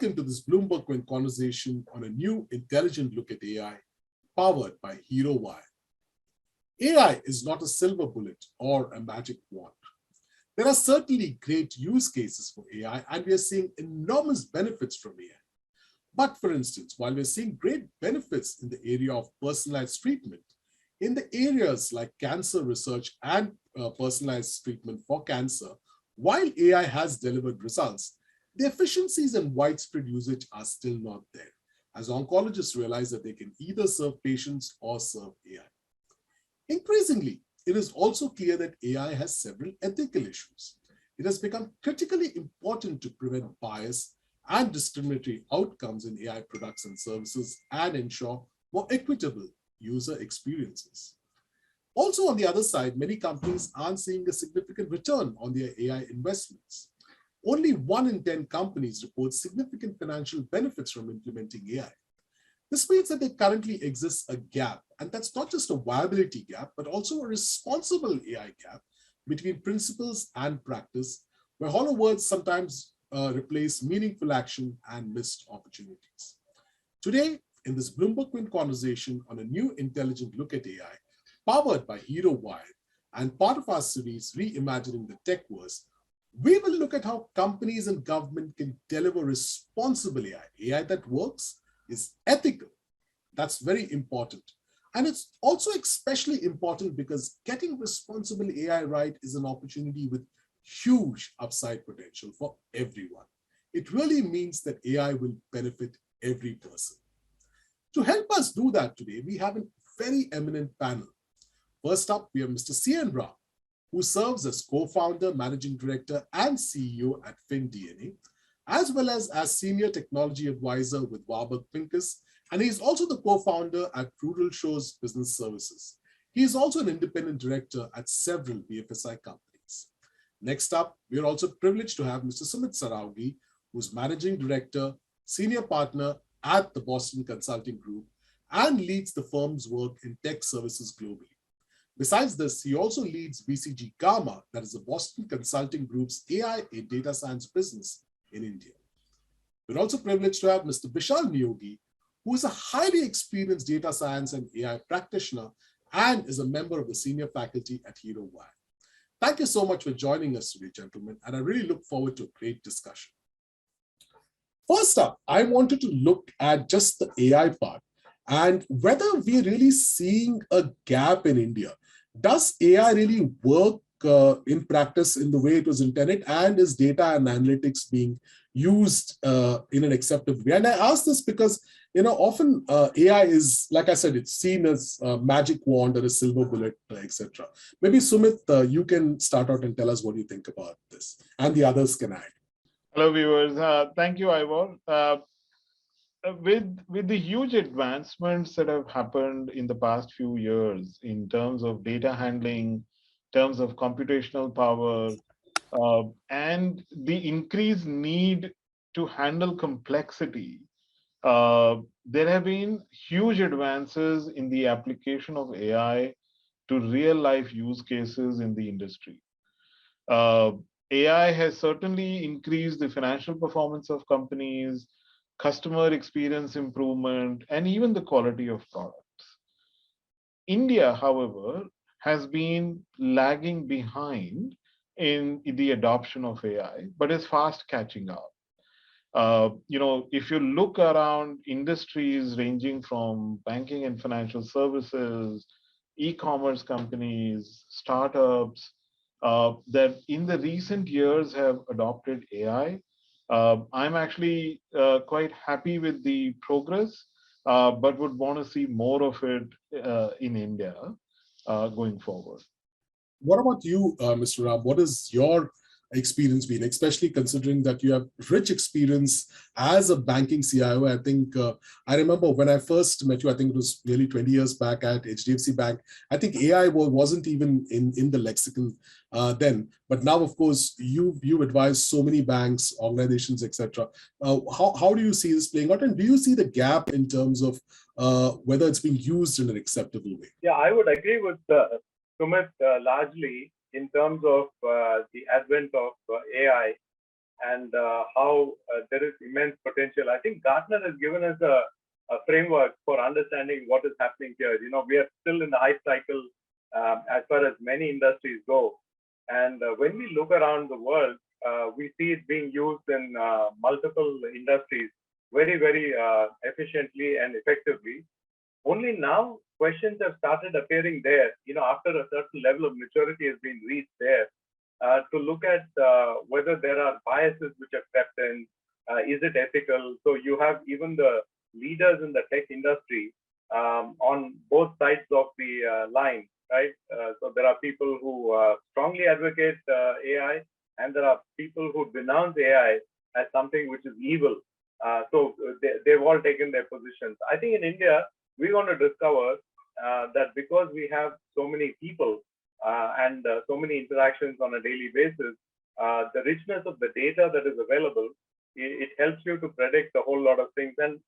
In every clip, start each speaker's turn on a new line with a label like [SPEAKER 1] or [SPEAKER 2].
[SPEAKER 1] Welcome to this BloombergQuint conversation on a new intelligent look at AI powered by HeroWire. AI is not a silver bullet or a magic wand. There are certainly great use cases for AI, and we are seeing enormous benefits from AI. But for instance, while we're seeing great benefits in the area of personalized treatment, in the areas like cancer research and personalized treatment for cancer, while AI has delivered results, the efficiencies and widespread usage are still not there, as oncologists realize that they can either serve patients or serve AI. Increasingly, it is also clear that AI has several ethical issues. It has become critically important to prevent bias and discriminatory outcomes in AI products and services and ensure more equitable user experiences. Also, on the other side, many companies aren't seeing a significant return on their AI investments. Only 1 in 10 companies report significant financial benefits from implementing AI. This means that there currently exists a gap, and that's not just a viability gap, but also a responsible AI gap between principles and practice, where hollow words sometimes replace meaningful action and missed opportunities. Today, in this BloombergQuint conversation on a new intelligent look at AI, powered by HeroWire, and part of our series, Reimagining the Techverse, we will look at how companies and government can deliver responsible AI. AI that works is ethical. That's very important. And it's also especially important because getting responsible AI right is an opportunity with huge upside potential for everyone. It really means that AI will benefit every person. To help us do that today, we have a very eminent panel. First up, we have Mr. C.N. Rao, who serves as co-founder, managing director, and CEO at FinDNA, as well as senior technology advisor with Warburg Pincus, and he's also the co-founder at Rural Shores Business Services. He is also an independent director at several BFSI companies. Next up, we are also privileged to have Mr. Sumit Sarawgi, who's managing director, senior partner at the Boston Consulting Group, and leads the firm's work in tech services globally. Besides this, he also leads BCG Gamma, that is the Boston Consulting Group's AI and data science business in India. We're also privileged to have Mr. Bishal Neogi, who is a highly experienced data science and AI practitioner and is a member of the senior faculty at HeroWire. Thank you so much for joining us today, gentlemen, and I really look forward to a great discussion. First up, I wanted to look at just the AI part and whether we're really seeing a gap in India. Does AI really work in practice in the way it was intended, and is data and analytics being used in an acceptable way? And I ask this because, often AI is, like I said, it's seen as a magic wand or a silver bullet, etc. Maybe Sumit, you can start out and tell us what you think about this, and the others can add.
[SPEAKER 2] Hello, viewers. Thank you, Ivor. With the huge advancements that have happened in the past few years in terms of data handling, terms of computational power, and the increased need to handle complexity, there have been huge advances in the application of AI to real-life use cases in the industry. AI has certainly increased the financial performance of companies, customer experience improvement, and even the quality of products. India, however, has been lagging behind in the adoption of AI, but is fast catching up. If you look around industries ranging from banking and financial services, e-commerce companies, startups, that in the recent years have adopted AI, I'm actually quite happy with the progress, but would want to see more of it in India going forward.
[SPEAKER 1] What about you, Mr. Ram? What is your experience been, especially considering that you have rich experience as a banking CIO? I think I remember when I first met you, I think it was nearly 20 years back at HDFC Bank. I think AI wasn't even in the lexicon then, but now, of course, you advise so many banks, organizations, etc. How do you see this playing out, and do you see the gap in terms of whether it's being used in an acceptable way?
[SPEAKER 3] Yeah, I would agree with Sumit largely in terms of the advent of AI. and how there is immense potential. I think Gartner has given us a framework for understanding what is happening here. We are still in the hype cycle as far as many industries go. And when we look around the world, we see it being used in multiple industries very, very efficiently and effectively. Only now questions have started appearing there, after a certain level of maturity has been reached there, to look at whether there are biases which have crept in. Is it ethical? So you have even the leaders in the tech industry on both sides of the line, right? So there are people who strongly advocate AI, and there are people who denounce AI as something which is evil. So they've all taken their positions. I think in India, we want to discover that because we have so many people and so many interactions on a daily basis, the richness of the data that is available, it helps you to predict a whole lot of things. And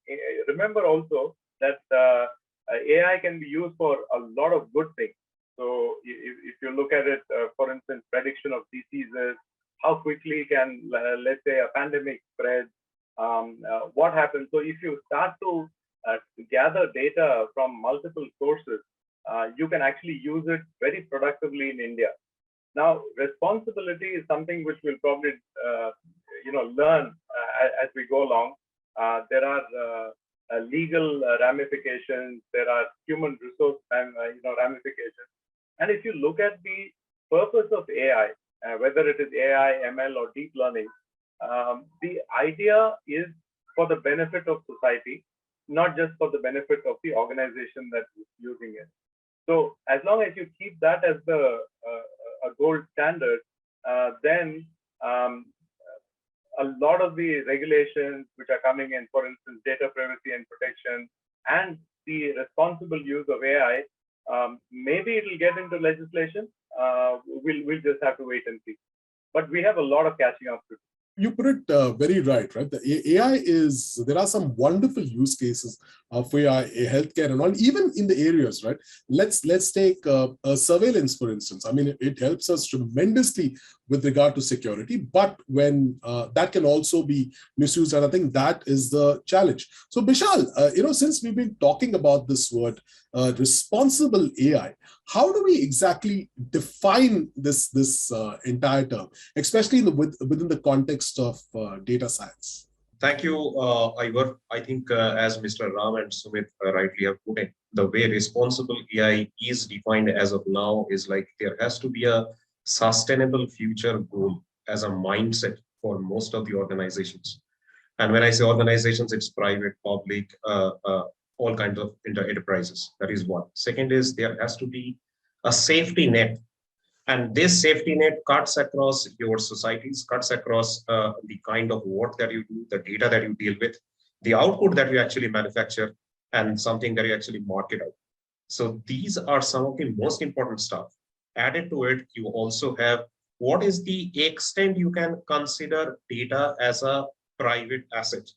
[SPEAKER 3] remember also that AI can be used for a lot of good things. So if you look at it, for instance, prediction of diseases, how quickly can, let's say, a pandemic spread, what happens. So if you start to gather data from multiple sources, you can actually use it very productively in India. Now, responsibility is something which we'll probably, learn as we go along. There are legal ramifications. There are human resource, ramifications. And if you look at the purpose of AI, whether it is AI, ML, or deep learning, the idea is for the benefit of society, not just for the benefit of the organization that's using it. So as long as you keep that as the a gold standard, then a lot of the regulations which are coming in, for instance, data privacy and protection, and the responsible use of AI, maybe it will get into legislation. We'll just have to wait and see. But we have a lot of catching up to do.
[SPEAKER 1] You put it very right? The AI there are some wonderful use cases of AI, healthcare and all, even in the areas, right? Let's take surveillance, for instance. I mean, it helps us tremendously with regard to security, but when that can also be misused, and I think that is the challenge. So Bishal, since we've been talking about this word, responsible AI, how do we exactly define this entire term, especially within the context of data science?
[SPEAKER 4] Thank you, Ivor. I think as Mr. Ram and Sumit rightly have put it, the way responsible AI is defined as of now is like there has to be a sustainable future goal as a mindset for most of the organizations. And when I say organizations, it's private, public, all kinds of enterprises. That is one. Second is there has to be a safety net. And this safety net cuts across your societies, cuts across the kind of work that you do, the data that you deal with, the output that you actually manufacture, and something that you actually market out. So these are some of the most important stuff. Added to it, you also have what is the extent you can consider data as a private asset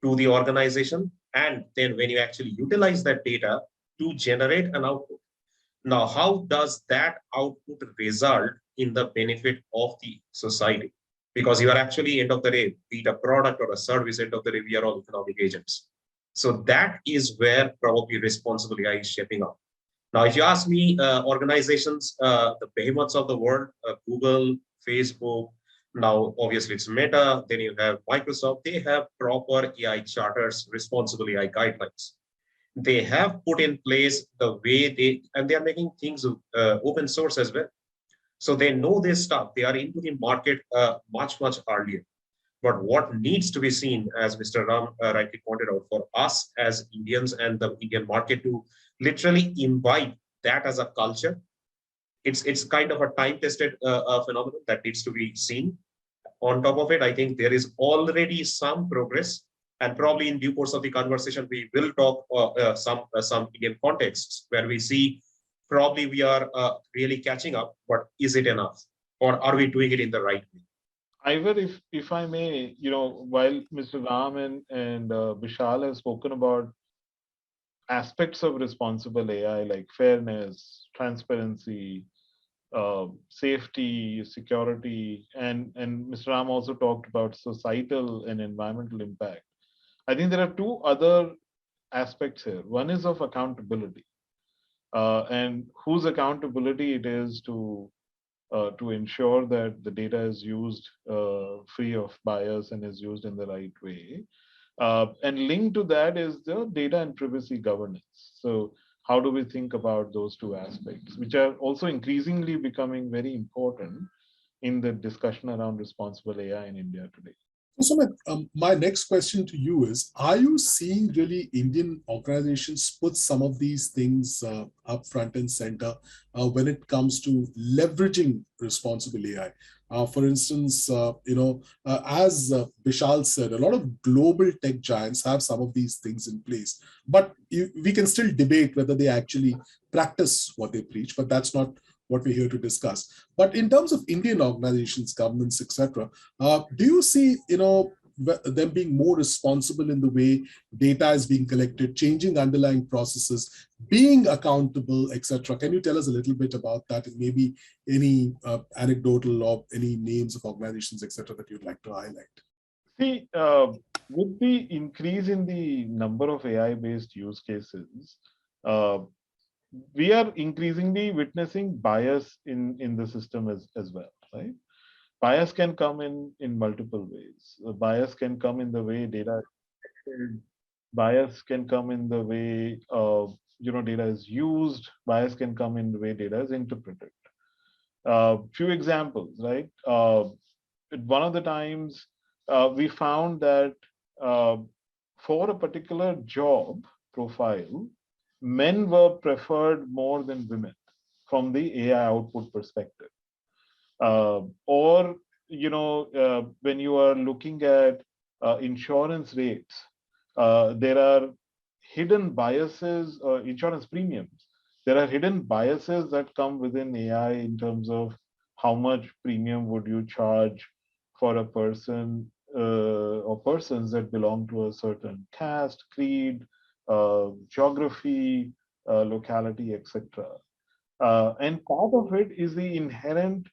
[SPEAKER 4] to the organization, and then when you actually utilize that data to generate an output. Now, how does that output result in the benefit of the society? Because you are actually, end of the day, be it a product or a service, end of the day, we are all economic agents. So that is where probably responsible AI is shaping up. Now, if you ask me, organizations, the behemoths of the world, Google, Facebook, now obviously it's Meta, then you have Microsoft, they have proper AI charters, responsible AI guidelines. They have put in place the way and they are making things open source as well. So they know this stuff. They are into the market much, much earlier. But what needs to be seen, as Mr. Ram rightly pointed out, for us as Indians and the Indian market to literally imbibe that as a culture, it's kind of a time-tested phenomenon that needs to be seen. On top of it, I think there is already some progress. And probably in due course of the conversation, we will talk some Indian contexts where we see probably we are really catching up, but is it enough? Or are we doing it in the right way?
[SPEAKER 2] Ivor, if I may, while Mr. Ram and Bishal have spoken about aspects of responsible AI like fairness, transparency, safety, security, and Mr. Ram also talked about societal and environmental impact. I think there are two other aspects here. One is of accountability, and whose accountability it is to ensure that the data is used free of bias and is used in the right way. And linked to that is the data and privacy governance. So how do we think about those two aspects, which are also increasingly becoming very important in the discussion around responsible AI in India today?
[SPEAKER 1] So, Sumit, my next question to you is, are you seeing really Indian organizations put some of these things up front and center when it comes to leveraging responsible AI? For instance, as Bishal said, a lot of global tech giants have some of these things in place, but we can still debate whether they actually practice what they preach, but that's not what we're here to discuss. But in terms of Indian organizations, governments, etc., do you see, them being more responsible in the way data is being collected, changing underlying processes, being accountable, etc.? Can you tell us a little bit about that, and maybe any anecdotal or any names of organizations, etc., that you'd like to highlight?
[SPEAKER 2] See, with the increase in the number of AI-based use cases, we are increasingly witnessing bias in the system as well, right? Bias can come in multiple ways. Bias can come in the way data is collected. Bias can come in the way data is used. Bias can come in the way data is interpreted. Few examples, right? One of the times we found that for a particular job profile, men were preferred more than women from the AI output perspective. Or, when you are looking at insurance rates, there are hidden biases, insurance premiums. There are hidden biases that come within AI in terms of how much premium would you charge for a person or persons that belong to a certain caste, creed, geography, locality, etc. And part of it is the inherent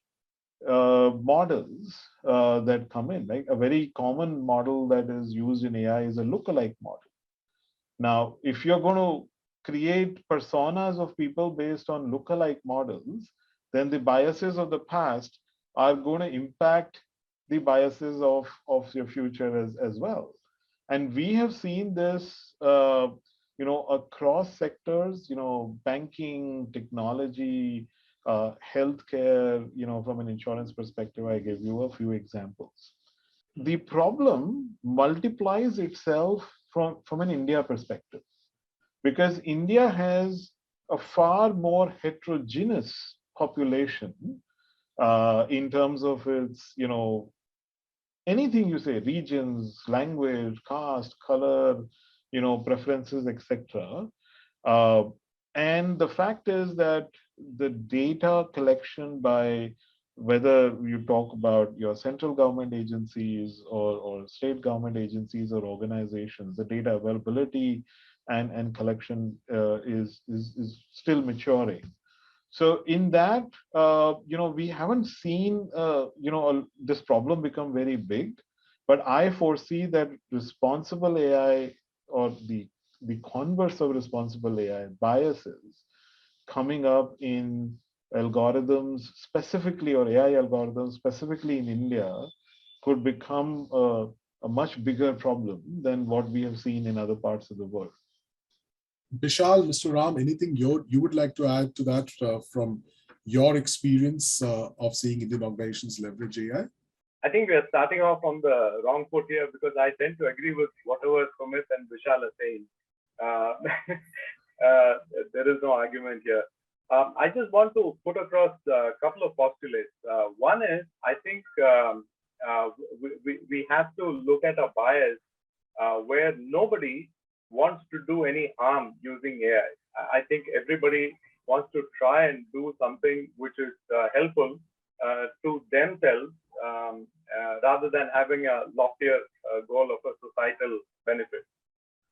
[SPEAKER 2] models that come in. Like a very common model that is used in AI is a lookalike model. Now, if you're going to create personas of people based on lookalike models, then the biases of the past are going to impact the biases of your future as well. And we have seen this, across sectors, banking, technology, healthcare, from an insurance perspective. I gave you a few examples. The problem multiplies itself from an India perspective, because India has a far more heterogeneous population in terms of its, anything you say, regions, language, caste, color, preferences, etc. And the fact is that the data collection by, whether you talk about your central government agencies or state government agencies or organizations, the data availability and collection is still maturing. So in that, we haven't seen, this problem become very big, but I foresee that responsible AI, or the converse of responsible AI, biases, coming up in algorithms specifically, or AI algorithms specifically in India, could become a much bigger problem than what we have seen in other parts of the world.
[SPEAKER 1] Bishal, Mr. Ram, anything you would like to add to that from your experience of seeing Indian organizations leverage AI?
[SPEAKER 3] I think we are starting off on the wrong foot here, because I tend to agree with whatever Sumit and Bishal are saying. There is no argument here. I just want to put across a couple of postulates. One is, I think we have to look at a bias where nobody wants to do any harm using AI. I think everybody wants to try and do something which is helpful to themselves, rather than having a loftier goal of a societal benefit.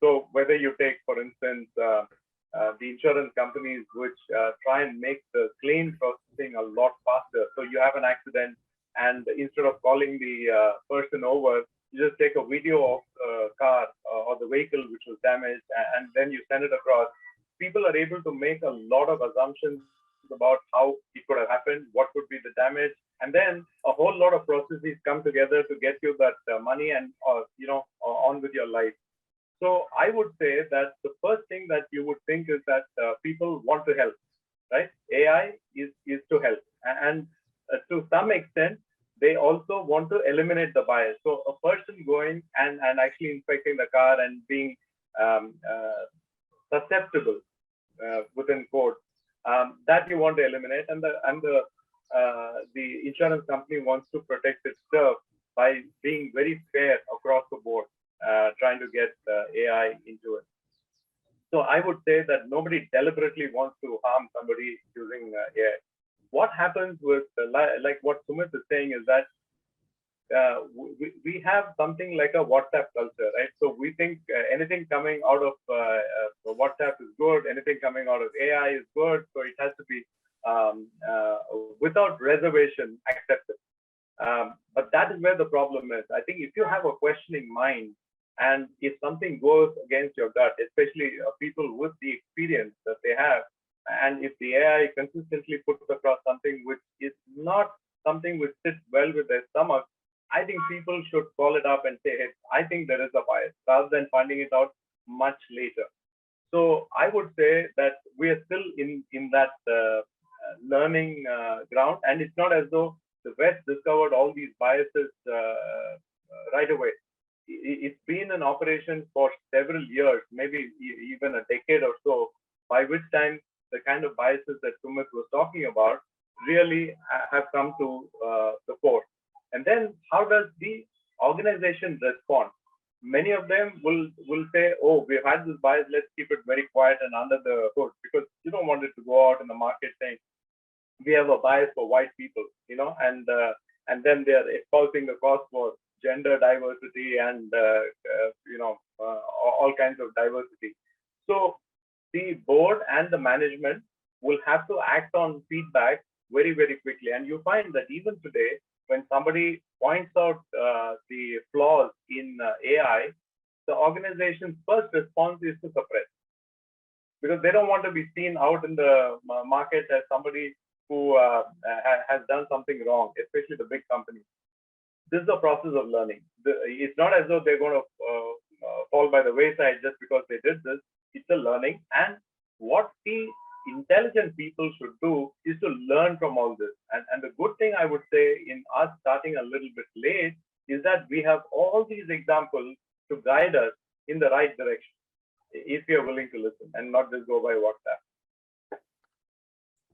[SPEAKER 3] So whether you take, for instance, the insurance companies which try and make the claim processing a lot example, you have an accident, and instead of calling the person over, you just take a video of the car or the vehicle which was damaged, and then you send it across. People are able to make a lot of assumptions about how it could have happened, what could be the damage, and then a whole lot of processes come together to get you that money and on with your life. So I would say that the first thing that you would think is that people want to help, right? AI is to help, and to some extent, they also want to eliminate the bias. So a person going and actually inspecting the car and being susceptible within code, that you want to eliminate, and the insurance company wants to protect its turf by being very fair across the board, trying to get AI into it. So I would say that nobody deliberately wants to harm somebody using AI. What happens with, like what Sumit is saying, is that we have something like a WhatsApp culture, right? So we think anything coming out of WhatsApp is good, anything coming out of AI is good, so it has to be without reservation accepted. But that is where the problem is. I think if you have a questioning mind, and if something goes against your gut, especially people with the experience that they have, and if the AI consistently puts across something which is not something which sits well with their stomach, I think people should call it up and say, hey, I think there is a bias, rather than finding it out much later. So I would say that we are still in that learning ground, and it's not as though the West discovered all these biases right away. It's been in operation for several years, maybe even a decade or so, by which time the kind of biases that Sumit was talking about really have come to the fore. And then how does the organization respond? Many of them will say, oh, we've had this bias, let's keep it very quiet and under the hood, because you don't want it to go out in the market saying, we have a bias for white people, and then they're espousing the cause for gender diversity and all kinds of diversity. So the board and the management will have to act on feedback very, very quickly. And you find that even today, when somebody points out the flaws in AI, the organization's first response is to suppress, because they don't want to be seen out in the market as somebody who has done something wrong, especially the big companies. This is a process of learning. It's not as though they're going to fall by the wayside just because they did this. It's a learning. And what the intelligent people should do is to learn from all this. And the good thing I would say in us starting a little bit late is that we have all these examples to guide us in the right direction, if you're willing to listen and not just go by WhatsApp.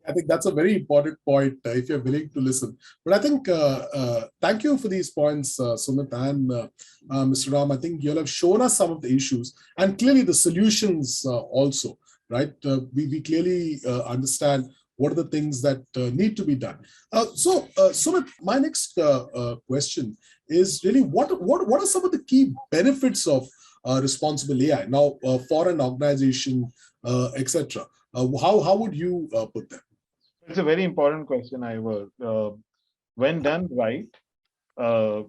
[SPEAKER 1] I think that's a very important point, if you're willing to listen. But I think, thank you for these points, Sumit and Mr. Ram. I think you'll have shown us some of the issues and clearly the solutions also, right? We clearly understand what are the things that need to be done. So, Sumit, my next question is really what are some of the key benefits of responsible AI now for an organization, etc.? How would you put them?
[SPEAKER 2] It's a very important question, Ivor. When done right,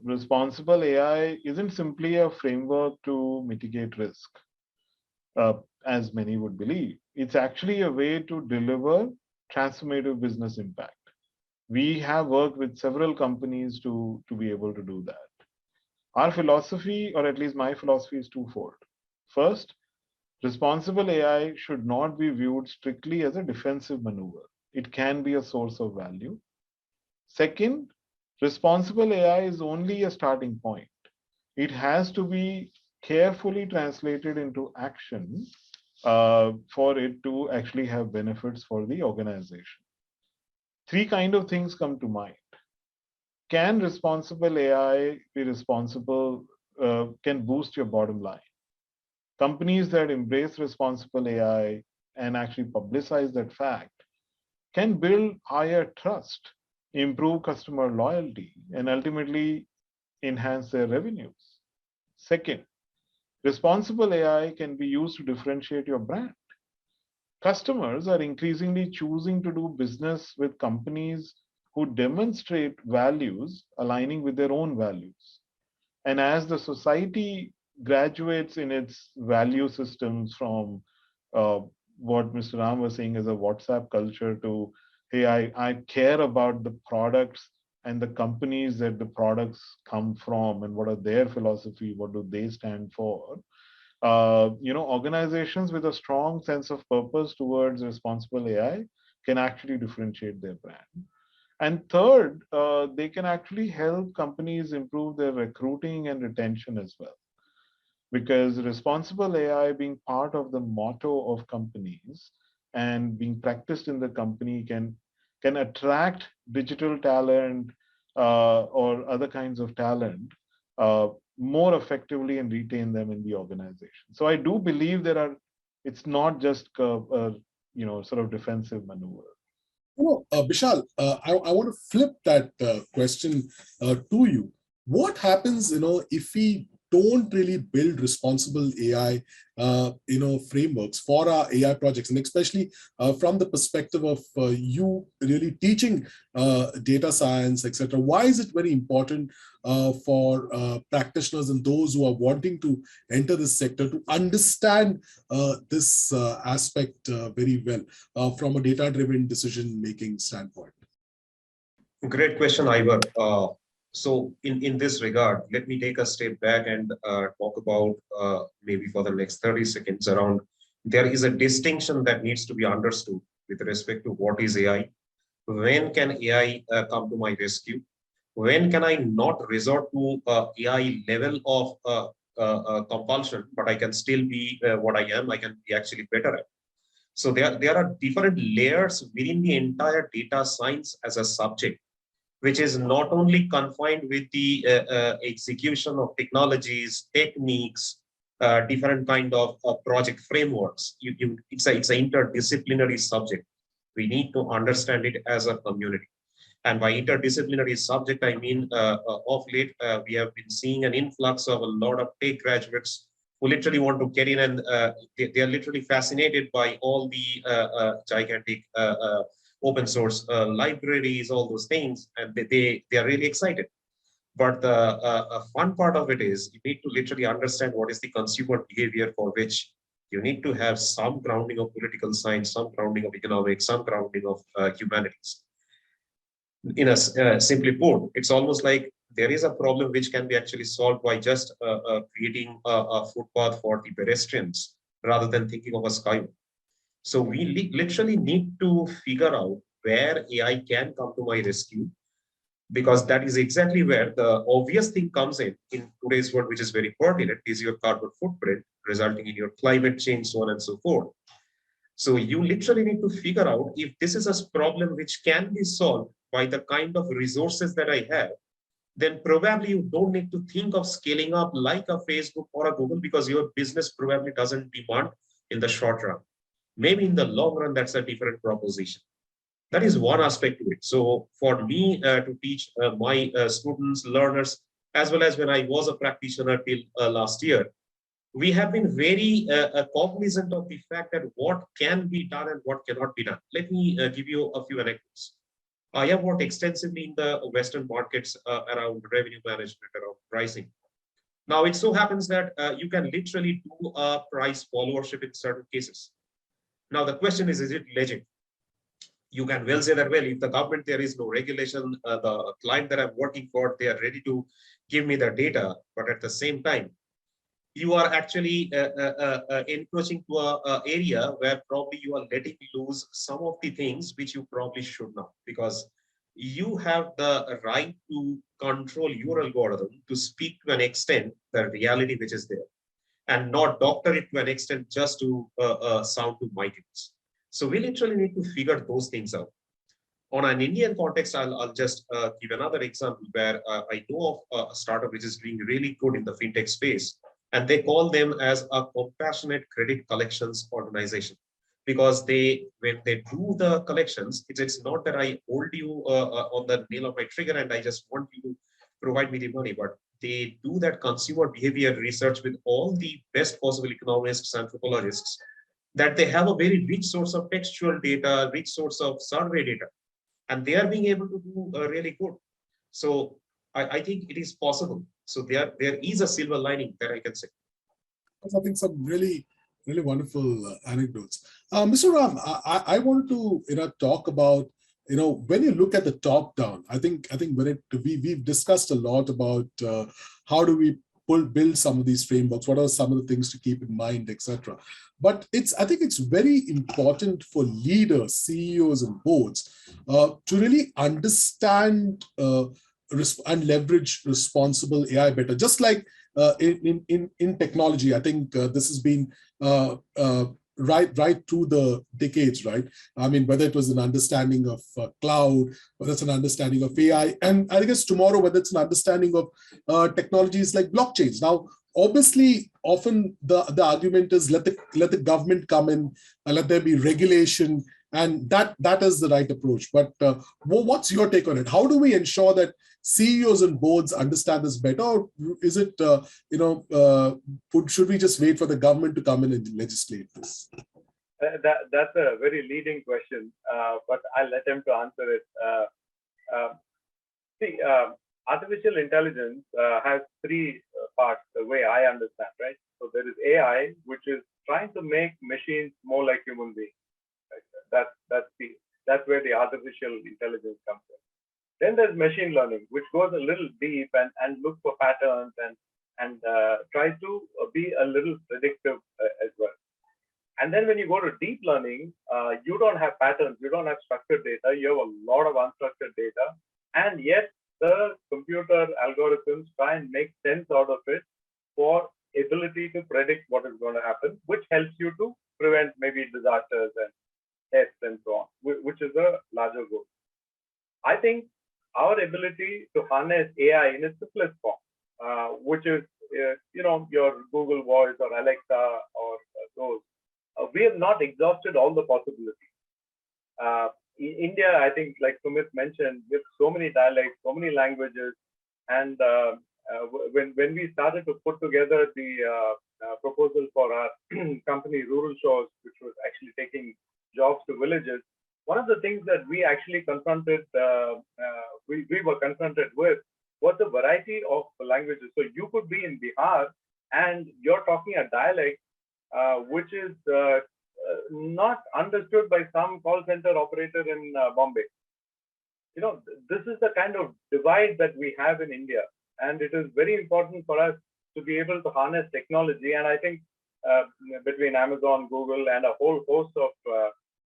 [SPEAKER 2] responsible AI isn't simply a framework to mitigate risk, as many would believe. It's actually a way to deliver transformative business impact. We have worked with several companies to be able to do that. Our philosophy, or at least my philosophy, is twofold. First, responsible AI should not be viewed strictly as a defensive maneuver. It can be a source of value. Second, responsible AI is only a starting point. It has to be carefully translated into action for it to actually have benefits for the organization. Three kind of things come to mind. Can responsible AI be responsible, can boost your bottom line? Companies that embrace responsible AI and actually publicize that fact can build higher trust, improve customer loyalty, and ultimately enhance their revenues. Second, responsible AI can be used to differentiate your brand. Customers are increasingly choosing to do business with companies who demonstrate values aligning with their own values. And as the society graduates in its value systems from what Mr. Ram was saying as a WhatsApp culture to, hey, I care about the products and the companies that the products come from and what are their philosophy, what do they stand for. Organizations with a strong sense of purpose towards responsible AI can actually differentiate their brand. And third, they can actually help companies improve their recruiting and retention as well. Because responsible AI being part of the motto of companies and being practiced in the company can attract digital talent or other kinds of talent more effectively and retain them in the organization. So I do believe it's not just sort of defensive maneuver.
[SPEAKER 1] Bishal, I want to flip that question to you. What happens, if we don't really build responsible AI, frameworks for our AI projects, and especially from the perspective of you really teaching data science, etc. Why is it very important for practitioners and those who are wanting to enter this sector to understand this aspect very well from a data-driven decision-making standpoint?
[SPEAKER 4] Great question, Ivor. So in this regard, let me take a step back and talk about maybe for the next 30 seconds around, there is a distinction that needs to be understood with respect to what is AI. When can AI come to my rescue? When can I not resort to AI level of compulsion, but I can still be what I am, I can be actually better at. So there are different layers within the entire data science as a subject, which is not only confined with the execution of technologies, techniques, different kind of project frameworks. It's an interdisciplinary subject. We need to understand it as a community. And by interdisciplinary subject, I mean, of late, we have been seeing an influx of a lot of tech graduates who literally want to get in and they are literally fascinated by all the gigantic open source libraries, all those things, and they are really excited. But the fun part of it is you need to literally understand what is the consumer behavior for which you need to have some grounding of political science, some grounding of economics, some grounding of humanities. In a simply put, it's almost like there is a problem which can be actually solved by just creating a footpath for the pedestrians rather than thinking of a skyway. So we literally need to figure out where AI can come to my rescue, because that is exactly where the obvious thing comes in today's world, which is very pertinent, is your carbon footprint, resulting in your climate change, so on and so forth. So you literally need to figure out if this is a problem which can be solved by the kind of resources that I have, then probably you don't need to think of scaling up like a Facebook or a Google, because your business probably doesn't demand in the short run. Maybe in the long run, that's a different proposition. That is one aspect to it. So for me to teach my students, learners, as well as when I was a practitioner till last year, we have been very cognizant of the fact that what can be done and what cannot be done. Let me give you a few anecdotes. I have worked extensively in the Western markets around revenue management, around pricing. Now, it so happens that you can literally do a price followership in certain cases. Now, the question is it legit? You can well say that, well, if the government, there is no regulation, the client that I'm working for, they are ready to give me the data. But at the same time, you are actually encroaching to an area where probably you are letting loose some of the things which you probably should not, because you have the right to control your algorithm to speak to an extent the reality which is there, and not doctor it to an extent just to sound to my ears. So we literally need to figure those things out. On an Indian context, I'll just give another example where I know of a startup which is doing really good in the fintech space, and they call them as a compassionate credit collections organization, because when they do the collections, it's not that I hold you on the nail of my trigger and I just want you to provide me the money, but they do that consumer behavior research with all the best possible economists, anthropologists, that they have a very rich source of textual data, rich source of survey data. and they are being able to do really good. So I think it is possible. So there is a silver lining that I can say.
[SPEAKER 1] I think some really, really wonderful anecdotes. Mr. Ram, I wanted to talk about when you look at the top down. I think when we've discussed a lot about how do we build some of these frameworks, what are some of the things to keep in mind, etc. But I think it's very important for leaders, CEOs, and boards to really understand and leverage responsible AI better. Just like in technology, I think this has been right through the decades, right? I mean, whether it was an understanding of cloud, whether it's an understanding of AI, and I guess tomorrow, whether it's an understanding of technologies like blockchains. Now, obviously, often the argument is let the government come in, let there be regulation, and that is the right approach. But what's your take on it? How do we ensure that CEOs and boards understand this better, or is it should we just wait for the government to come in and legislate this?
[SPEAKER 3] That's a very leading question, but I'll attempt to answer it. See, artificial intelligence has three parts, the way I understand, right? So there is AI, which is trying to make machines more like human beings. Right? That's where the artificial intelligence comes in. Then there's machine learning, which goes a little deep and looks for patterns and tries to be a little predictive as well. And then when you go to deep learning, you don't have patterns, you don't have structured data, you have a lot of unstructured data, and yet the computer algorithms try and make sense out of it for ability to predict what is going to happen, which helps you to prevent maybe disasters and tests and so on, which is a larger goal. I think our ability to harness AI in its simplest form, which is your Google Voice or Alexa or those, we have not exhausted all the possibilities. In India, I think, like Sumit mentioned, we have so many dialects, so many languages, and when we started to put together the proposal for our company Rural Shores, which was actually taking jobs to villages, one of the things that we actually confronted, we were confronted with, was the variety of languages. So you could be in Bihar and you're talking a dialect which is not understood by some call center operator in Bombay. This is the kind of divide that we have in India, and it is very important for us to be able to harness technology. And I think between Amazon, Google, and a whole host of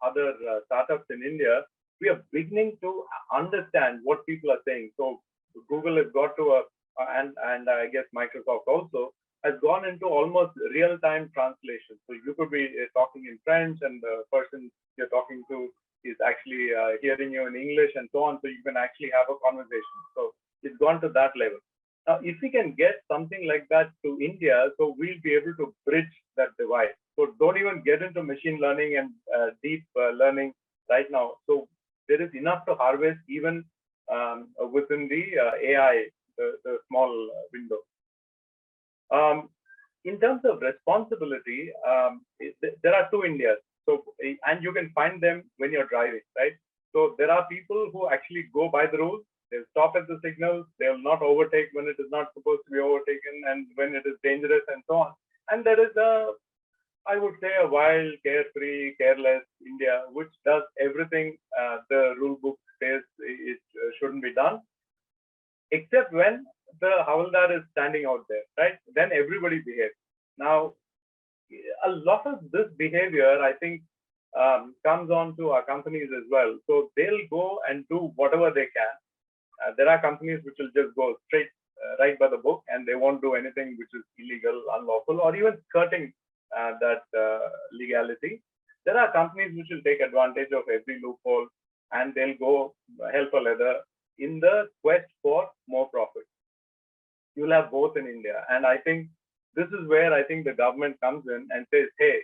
[SPEAKER 3] other startups in India, we are beginning to understand what people are saying. So Google has got to and I guess Microsoft also has gone into almost real-time translation. So you could be talking in French, and the person you're talking to is actually hearing you in English and so on. So you can actually have a conversation. So it's gone to that level. Now, if we can get something like that to India, so we'll be able to bridge that divide. So don't even get into machine learning and deep learning right now. So there is enough to harvest even within the AI, the small window. In terms of responsibility, there are two Indias. So, and you can find them when you're driving, right? So there are people who actually go by the rules. They'll stop at the signals. They'll not overtake when it is not supposed to be overtaken, and when it is dangerous, and so on. And there is I would say, a wild, carefree, careless India, which does everything the rule book says it shouldn't be done, except when the Havaldar is standing out there, right? Then everybody behaves. Now, a lot of this behavior, I think, comes on to our companies as well. So they'll go and do whatever they can. There are companies which will just go straight right by the book, and they won't do anything which is illegal, unlawful, or even skirting that legality. There are companies which will take advantage of every loophole, and they'll go hell for leather in the quest for more profit. You'll have both in India. And I think this is where I think the government comes in and says, hey,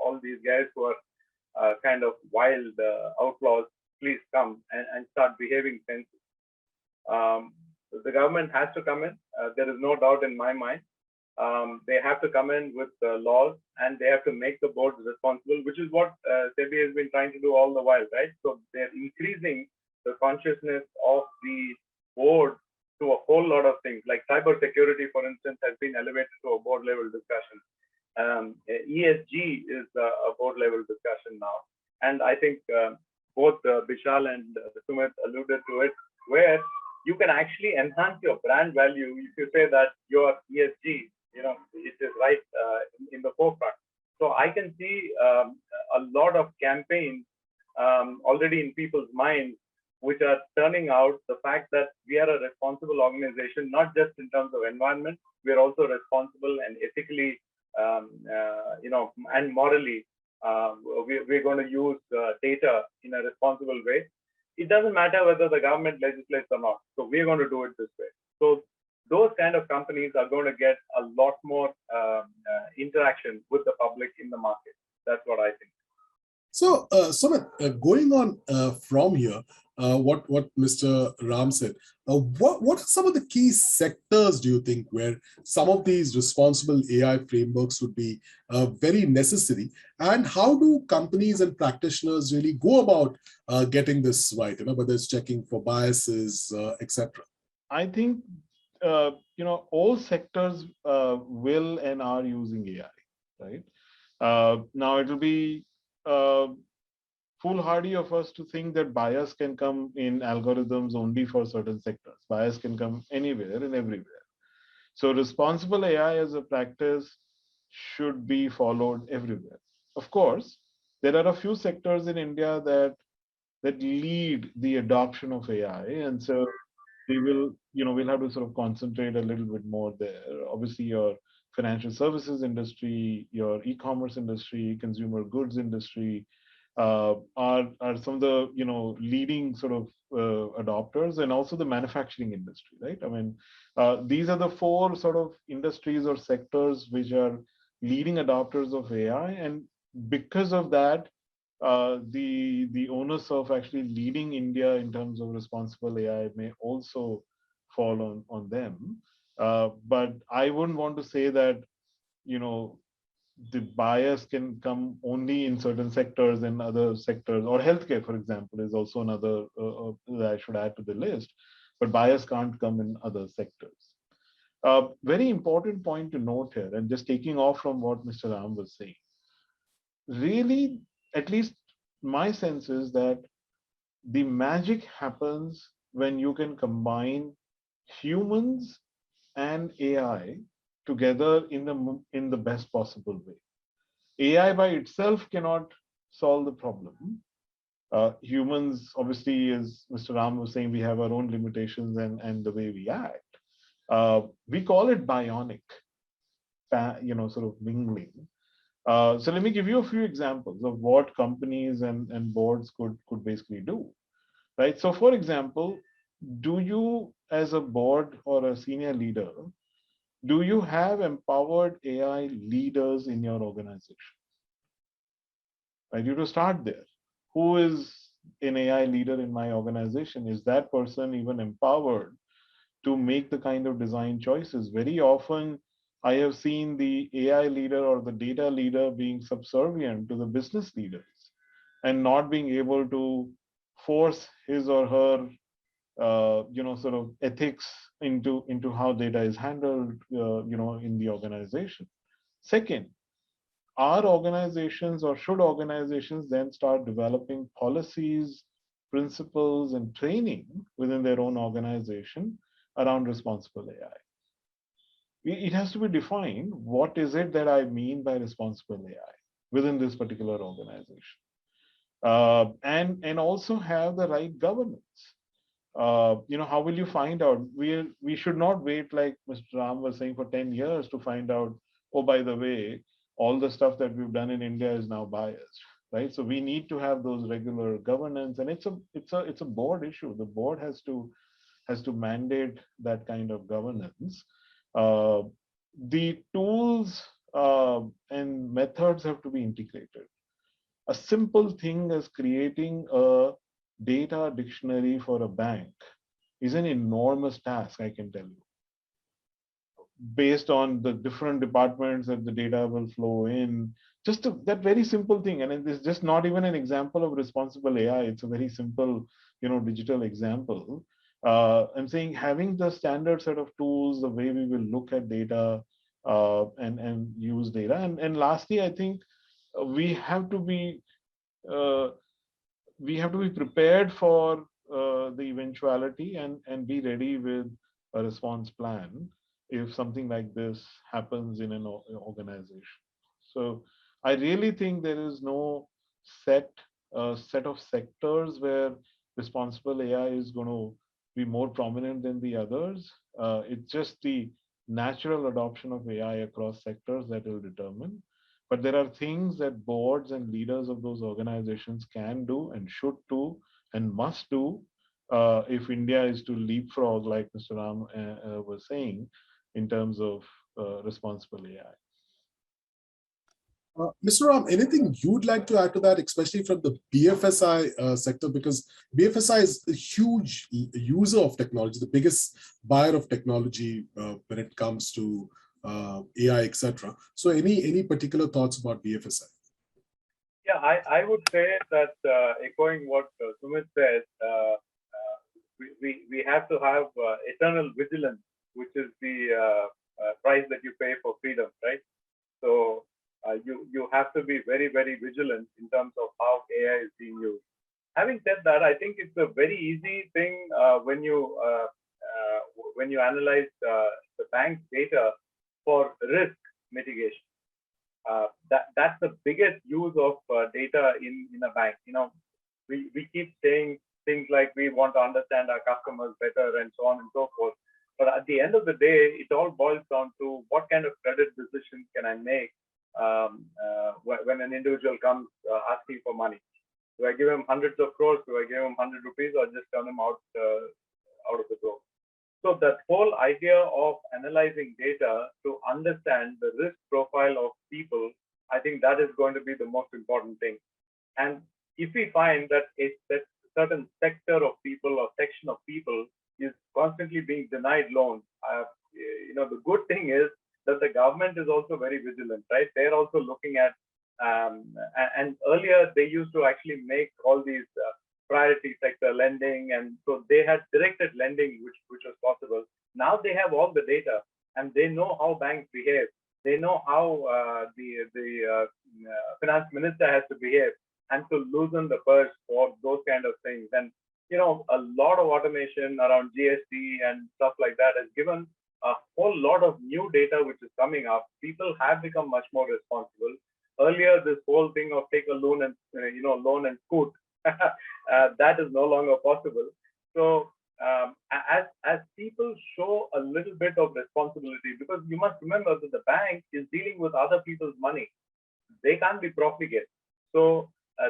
[SPEAKER 3] all these guys who are kind of wild outlaws, please come and start behaving sensibly. The government has to come in. There is no doubt in my mind. They have to come in with laws, and they have to make the boards responsible, which is what SEBI has been trying to do all the while, right? So they're increasing the consciousness of the board to a whole lot of things. Like cybersecurity, for instance, has been elevated to a board level discussion. ESG is a board level discussion now. And I think both Bishal and Sumit alluded to it, where you can actually enhance your brand value if you say that your ESG, it is right in the forefront. So I can see a lot of campaigns already in people's minds, which are turning out the fact that we are a responsible organization, not just in terms of environment, we are also responsible and ethically, and morally, we're going to use data in a responsible way. It doesn't matter whether the government legislates or not. So we're going to do it this way. So those kind of companies are going to get a lot more interaction with the public in the market. That's what I think.
[SPEAKER 1] So, Sumit, going on from here, what Mr. Ram said, what are some of the key sectors, do you think, where some of these responsible AI frameworks would be very necessary? And how do companies and practitioners really go about getting this right, whether it's checking for biases, etc.?
[SPEAKER 2] I think, all sectors will and are using AI, right? Now, it will be foolhardy of us to think that bias can come in algorithms only for certain sectors. Bias can come anywhere and everywhere. So responsible AI as a practice should be followed everywhere. Of course, there are a few sectors in India that lead the adoption of AI, and so they will, we'll have to sort of concentrate a little bit more there. Obviously, your financial services industry, your e-commerce industry, consumer goods industry are some of the leading sort of adopters, and also the manufacturing industry, right? I mean, these are the four sort of industries or sectors which are leading adopters of AI, and because of that, the onus of actually leading India in terms of responsible AI may also fall on them. But I wouldn't want to say that, the bias can come only in certain sectors and other sectors, or healthcare, for example, is also another that I should add to the list, but bias can't come in other sectors. Very important point to note here, and just taking off from what Mr. Ram was saying, really, at least my sense is that the magic happens when you can combine humans and AI together in the best possible way. AI by itself cannot solve the problem. Humans, obviously, as Mr. Ram was saying, we have our own limitations and the way we act. We call it bionic, sort of mingling. So let me give you a few examples of what companies and boards could basically do, right? So for example, do you, as a board or a senior leader, do you have empowered AI leaders in your organization? Right, you to start there. Who is an AI leader in my organization? Is that person even empowered to make the kind of design choices? Very often, I have seen the AI leader or the data leader being subservient to the business leaders and not being able to force his or her sort of ethics into how data is handled, in the organization. Second, are organizations, or should organizations then start developing policies, principles, and training within their own organization around responsible AI? It has to be defined. What is it that I mean by responsible AI within this particular organization? And also have the right governance. How will you find out? We should not wait, like Mr. Ram was saying, for 10 years to find out, oh, by the way, all the stuff that we've done in India is now biased, right? So we need to have those regular governance, and it's a board issue. The board has to mandate that kind of governance. The tools and methods have to be integrated. A simple thing as creating a data dictionary for a bank is an enormous task, I can tell you. based on the different departments that the data will flow in. Just that very simple thing, and it's just not even an example of responsible AI. It's a very simple, digital example. I'm saying having the standard set of tools, the way we will look at data and use data. And lastly, I think we have to be prepared for the eventuality and be ready with a response plan if something like this happens in an organization. So I really think there is no set of sectors where responsible AI is going to be more prominent than the others. It's just the natural adoption of AI across sectors that will determine. But there are things that boards and leaders of those organizations can do and should do and must do if India is to leapfrog, like Mr. Ram was saying, in terms of responsible AI.
[SPEAKER 1] Mr. Ram, anything you'd like to add to that, especially from the BFSI sector? Because BFSI is a huge user of technology, the biggest buyer of technology when it comes to AI, etc. So any particular thoughts about BFSI?
[SPEAKER 3] Yeah, I would say that echoing what Sumit said, we have to have eternal vigilance, which is the price that you pay for freedom, right? So you have to be very, very vigilant in terms of how AI is being used. Having said that, I think it's a very easy thing when you analyze the bank's data for risk mitigation. That's the biggest use of data in a bank. We keep saying things like we want to understand our customers better and so on and so forth. But at the end of the day, it all boils down to what kind of credit decisions can I make when an individual comes asking for money. Do I give him hundreds of crores? Do I give him 100 rupees, or just turn him out of the door? So that whole idea of analyzing data to understand the risk profile of people, I think that is going to be the most important thing. And if we find that a certain sector of people or section of people is constantly being denied loans, the good thing is that the government is also very vigilant, right? They're also looking at, and earlier they used to actually make all these priority sector lending, and so they had directed lending, which was possible. Now they have all the data, and they know how banks behave. They know how the finance minister has to behave, and to loosen the purse for those kind of things. And a lot of automation around GST and stuff like that has given a whole lot of new data which is coming up. People have become much more responsible. Earlier, this whole thing of take a loan and loan and scoot, that is no longer possible. So as people show a little bit of responsibility, because you must remember that the bank is dealing with other people's money, they can't be profligate. So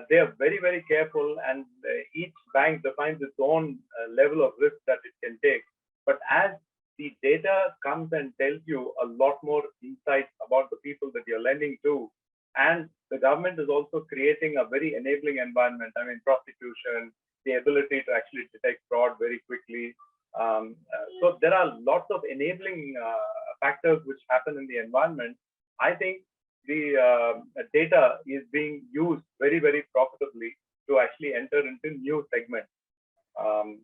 [SPEAKER 3] they are very, very careful, and each bank defines its own level of risk that it can take. But as the data comes and tells you a lot more insights about the people that you're lending to, and the government is also creating a very enabling environment. I mean, prostitution, the ability to actually detect fraud very quickly. So there are lots of enabling factors which happen in the environment. I think the data is being used very, very profitably to actually enter into new segments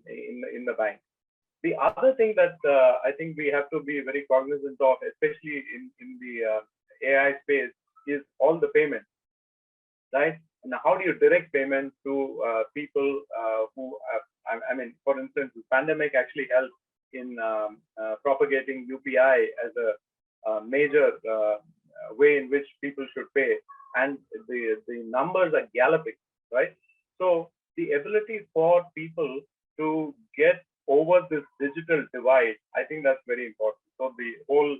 [SPEAKER 3] in the bank. The other thing that I think we have to be very cognizant of, especially in the AI space, is all the payments, right? And how do you direct payments to people who, for instance, the pandemic actually helped in propagating UPI as a major way in which people should pay, and the numbers are galloping, right? So the ability for people to get over this digital divide, I think that's very important. So the whole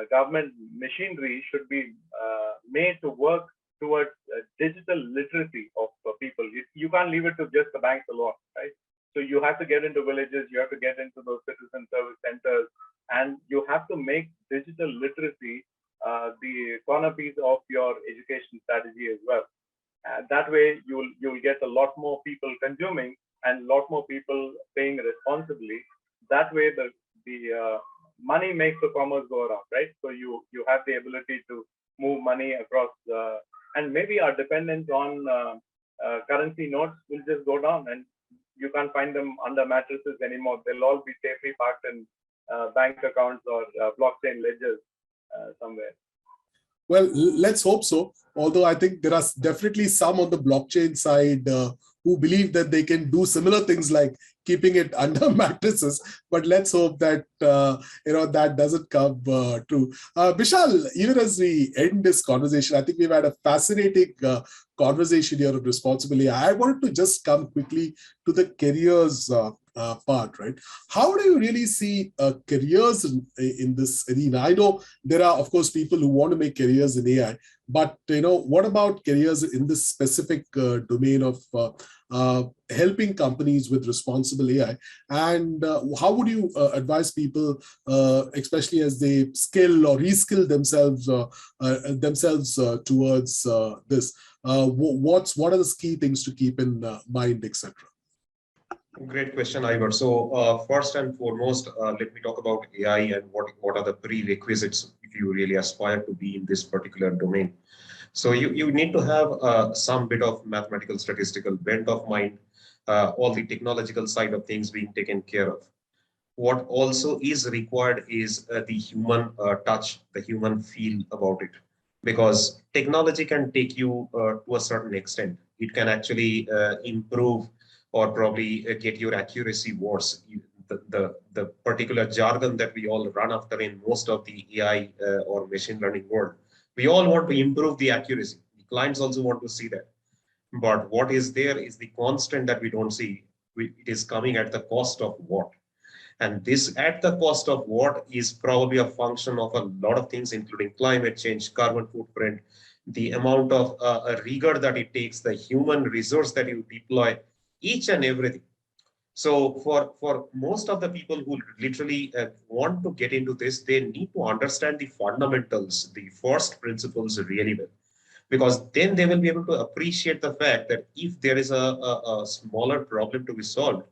[SPEAKER 3] government machinery should be made to work towards digital literacy of people. You can't leave it to just the banks alone, right? So you have to get into villages, you have to get into those citizen service centers, and you have to make digital literacy the cornerpiece of your education strategy as well. That way, you'll get a lot more people consuming and a lot more people paying responsibly. That way, the money makes the commerce go around, right? So you have the ability to move money across, and maybe our dependence on currency notes will just go down, and you can't find them under mattresses anymore. They'll all be safely parked in bank accounts or blockchain ledgers somewhere.
[SPEAKER 1] Well, let's hope so. Although I think there are definitely some on the blockchain side who believe that they can do similar things like keeping it under mattresses. But let's hope that that doesn't come true. Bishal, even as we end this conversation, I think we've had a fascinating conversation here on responsible AI. I wanted to just come quickly to the careers part, right? How do you really see careers in this arena? I know there are, of course, people who want to make careers in AI, but what about careers in this specific domain of helping companies with responsible AI? And how would you advise people, especially as they skill or reskill themselves towards this? What are the key things to keep in mind, etc.?
[SPEAKER 4] Great question, Ivor. So first and foremost, let me talk about AI and what are the prerequisites if you really aspire to be in this particular domain. So you need to have some bit of mathematical statistical bent of mind, all the technological side of things being taken care of. What also is required is the human touch, the human feel about it, because technology can take you to a certain extent. It can actually improve or probably get your accuracy worse. The particular jargon that we all run after in most of the AI or machine learning world, we all want to improve the accuracy. The clients also want to see that. But what is there is the constant that we don't see. It is coming at the cost of what? And this at the cost of what is probably a function of a lot of things, including climate change, carbon footprint, the amount of rigor that it takes, the human resource that you deploy, each and everything. So for most of the people who literally want to get into this, they need to understand the fundamentals, the first principles really well, because then they will be able to appreciate the fact that if there is a smaller problem to be solved,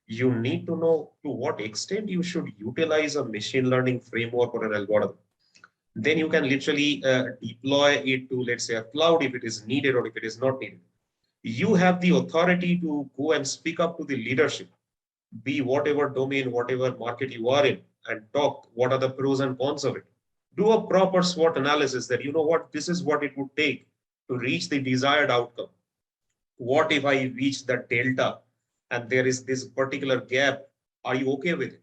[SPEAKER 4] you need to know to what extent you should utilize a machine learning framework or an algorithm. Then you can literally deploy it to, let's say, a cloud if it is needed or if it is not needed. You have the authority to go and speak up to the leadership, be whatever domain, whatever market you are in, and talk what are the pros and cons of it. Do a proper SWOT analysis that, you know what, this is what it would take to reach the desired outcome. What if I reach that delta and there is this particular gap? Are you okay with it?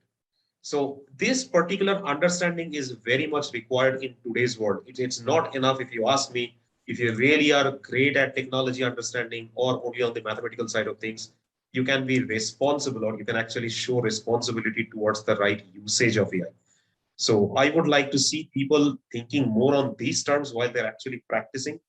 [SPEAKER 4] So this particular understanding is very much required in today's world. It's not enough, if you ask me, if you really are great at technology understanding or only on the mathematical side of things, you can be responsible or you can actually show responsibility towards the right usage of AI. So I would like to see people thinking more on these terms while they're actually practicing.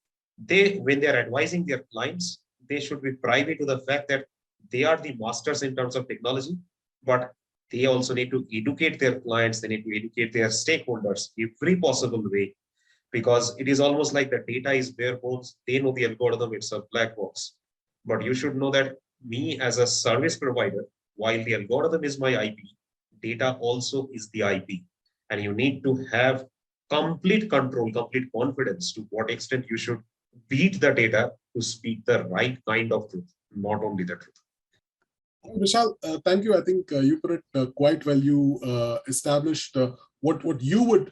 [SPEAKER 4] When they're advising their clients, they should be privy to the fact that they are the masters in terms of technology, but they also need to educate their clients. They need to educate their stakeholders every possible way, because it is almost like the data is bare bones. They know the algorithm, it's a black box. But you should know that me as a service provider, while the algorithm is my IP, data also is the IP. And you need to have complete control, complete confidence to what extent you should beat the data to speak the right kind of truth, not only the truth.
[SPEAKER 1] Vishal, thank you. I think you put it quite well. You established what you would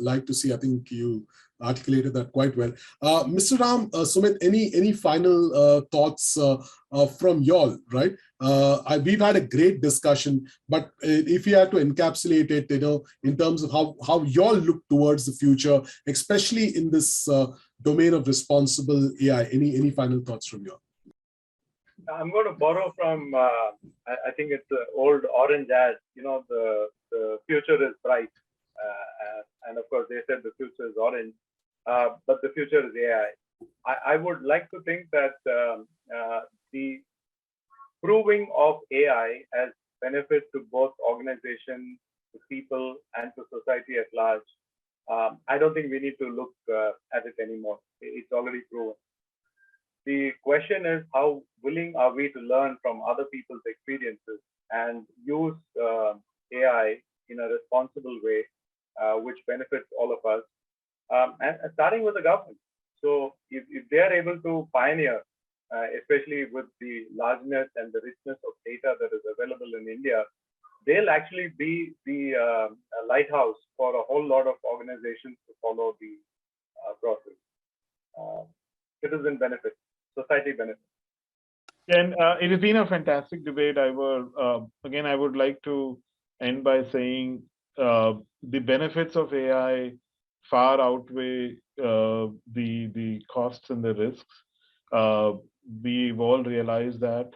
[SPEAKER 1] like to see. I think you articulated that quite well. Mr. Ram, Sumit, any final thoughts from y'all, right? We've had a great discussion, but if you had to encapsulate it, in terms of how y'all look towards the future, especially in this domain of responsible AI, any final thoughts from y'all?
[SPEAKER 3] I'm going to borrow from, I think it's the old orange ad, the future is bright. And of course, they said the future is orange, but the future is AI. I would like to think that the proving of AI as benefit to both organizations, to people, and to society at large, I don't think we need to look at it anymore. It's already proven. The question is, how willing are we to learn from other people's experiences and use AI in a responsible way, which benefits all of us, and starting with the government. So if they are able to pioneer, especially with the largeness and the richness of data that is available in India, they'll actually be the lighthouse for a whole lot of organizations to follow the process. Citizen benefit, society benefit.
[SPEAKER 2] And it has been a fantastic debate. I would like to end by saying the benefits of AI far outweigh the costs and the risks. We've all realized that.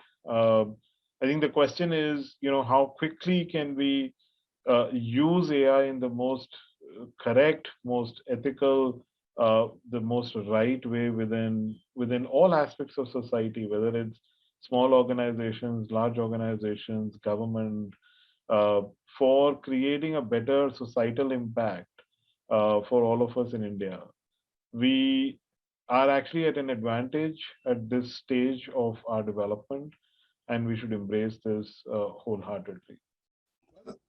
[SPEAKER 2] I think the question is, how quickly can we use AI in the most correct, most ethical, the most right way within all aspects of society, whether it's small organizations, large organizations, government, for creating a better societal impact for all of us in India. We are actually at an advantage at this stage of our development, and we should embrace this wholeheartedly.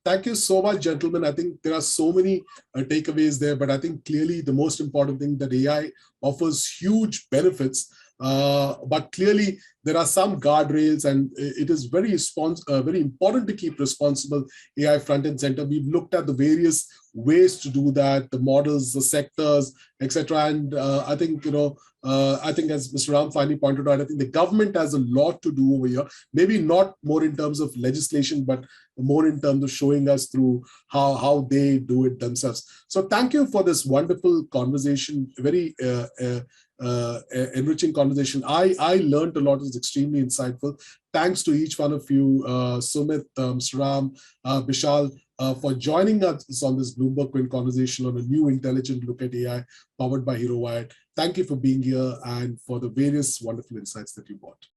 [SPEAKER 1] Thank you so much, gentlemen. I think there are so many takeaways there, but I think clearly the most important thing that AI offers huge benefits, but clearly there are some guardrails, and it is very important to keep responsible AI front and center. We've looked at the various ways to do that, the models, the sectors, etc. And I think, I think as Mr. Ram finally pointed out, I think the government has a lot to do over here. Maybe not more in terms of legislation, but more in terms of showing us through how they do it themselves. So thank you for this wonderful conversation, very enriching conversation. I learned a lot. It was extremely insightful. Thanks to each one of you, Sumit, Mr. Ram, Bishal, for joining us on this BloombergQuint conversation on a new intelligent look at AI powered by HeroWire. Thank you for being here and for the various wonderful insights that you brought.